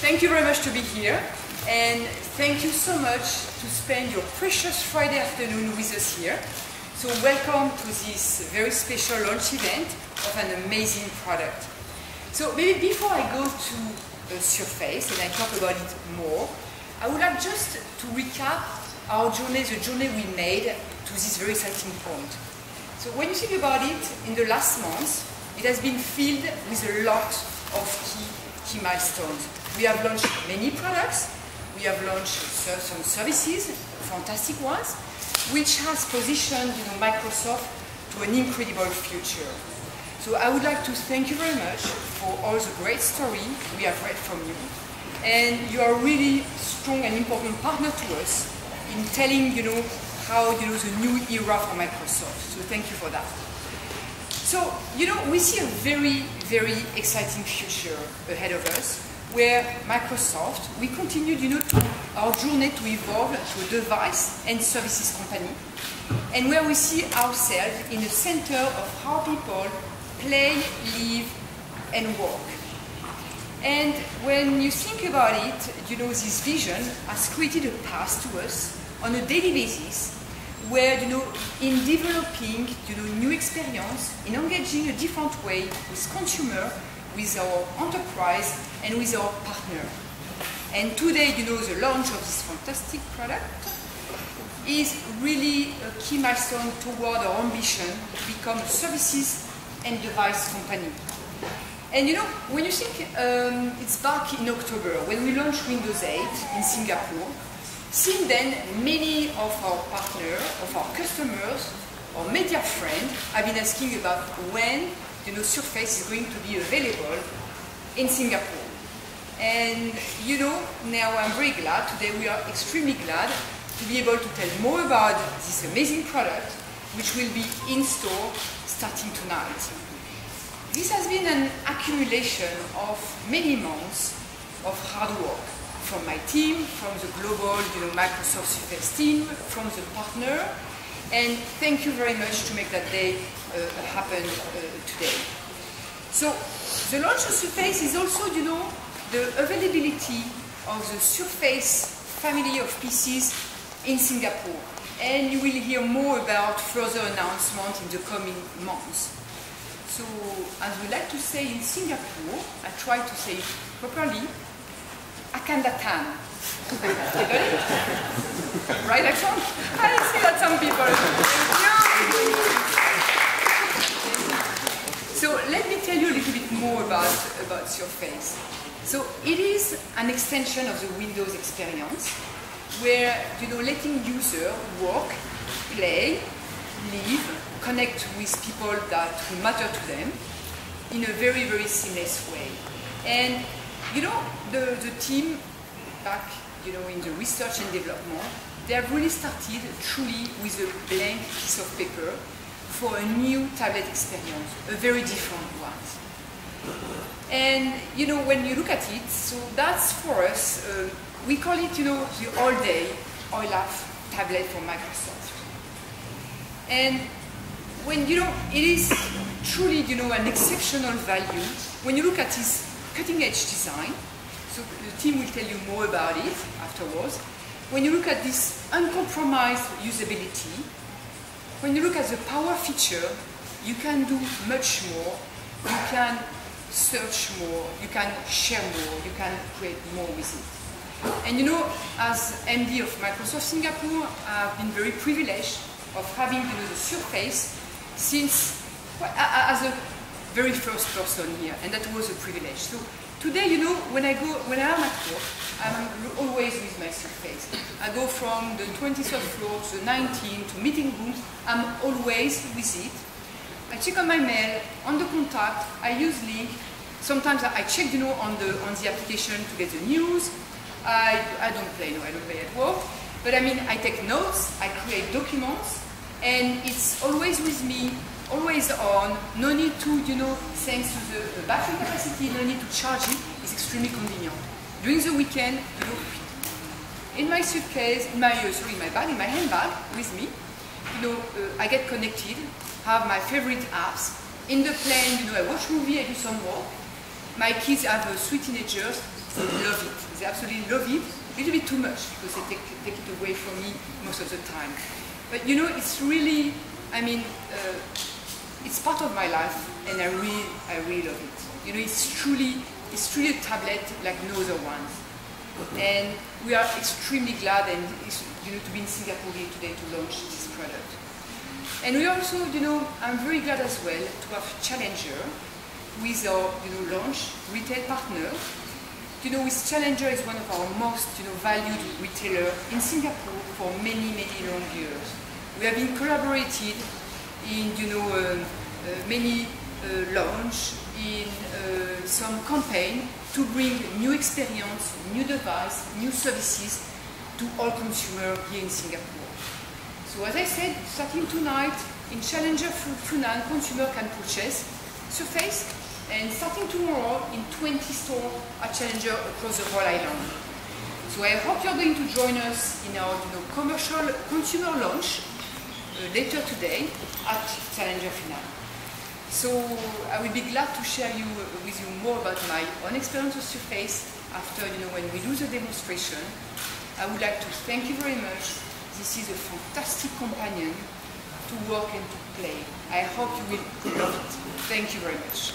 Thank you very much to be here, and thank you so much to spend your precious Friday afternoon with us here. So welcome to this very special launch event of an amazing product. So maybe before I go to Surface and I talk about it more, I would like just to recap our journey, the journey we made to this very exciting point. So when you think about it, in the last months, it has been filled with a lot of key milestones. We have launched many products, we have launched some services, fantastic ones, which has positioned Microsoft to an incredible future. So I would like to thank you very much for all the great story we have read from you. And you are really strong and important partner to us in telling how the new era for Microsoft. So thank you for that. So we see a very, very exciting future ahead of us, where Microsoft, we continue our journey to evolve to a device and services company, and where we see ourselves in the center of how people play, live, and work. And when you think about it, this vision has created a path to us on a daily basis, where in developing new experience, in engaging a different way with consumer, with our enterprise, and with our partner. And today, the launch of this fantastic product is really a key milestone toward our ambition to become a services and device company. And when you think it's back in October, when we launched Windows 8 in Singapore, since then, many of our partners, of our customers, our media friends have been asking about when Surface is going to be available in Singapore. And now I'm very glad, today we are extremely glad to be able to tell more about this amazing product, which will be in store starting tonight. This has been an accumulation of many months of hard work from my team, from the global Microsoft Surface team, from the partner, and thank you very much to make that day happen today. So the launch of Surface is also, the availability of the Surface family of PCs in Singapore, and you will hear more about further announcements in the coming months. So, as we like to say in Singapore, I try to say it properly, akan datang. Right accent? I see that some people. So let me tell you a little bit more about Surface. So it is an extension of the Windows experience, where letting users work, play, live, connect with people that matter to them in a very, very seamless way. And the team back in the research and development, they have really started truly with a blank piece of paper for a new tablet experience, a very different one. And when you look at it, so that's for us, we call it the all-day OILAF tablet for Microsoft. And when it is truly an exceptional value, when you look at this cutting-edge design, so the team will tell you more about it afterwards. When you look at this uncompromised usability, when you look at the power feature, you can do much more, you can search more, you can share more, you can create more with it. And as MD of Microsoft Singapore, I've been very privileged of having the Surface since, as a very first person here, and that was a privilege. So today, when I'm at work, I'm always with my Surface. I go from the 23rd floor to the 19th to meeting rooms, I'm always with it. I check on my mail, on the contact, I use Link. Sometimes I check on the application to get the news. I don't play at work. But I take notes, I create documents, and it's always with me, always on, no need to, thanks to the battery capacity, no need to charge it, it's extremely convenient. During the weekend, in my suitcase, in my bag, in my handbag, with me, I get connected, have my favorite apps. In the plane, I watch movie, I do some work. My kids have 3 teenagers, love it. They absolutely love it. A little bit too much because they take it away from me most of the time. But you know, it's really, I mean, it's part of my life, and I really love it. You know, it's truly a tablet like no other ones. And we are extremely glad and to be in Singapore here today to launch this product. And we also, you know, I'm very glad as well to have Challenger with our, launch retail partner. You know, with Challenger is one of our most, valued retailer in Singapore for many long years. We have been collaborated in, many launch, in some campaign to bring new experience, new device, new services to all consumers here in Singapore. So as I said, starting tonight in Challenger Funan, consumer can purchase Surface, and starting tomorrow in 20 stores at Challenger across the whole island. So I hope you're going to join us in our commercial consumer launch later today at Challenger Funan. So I will be glad to share with you more about my own experience with Surface after when we do the demonstration. I would like to thank you very much. This is a fantastic companion to work and to play. I hope you will love it. Thank you very much.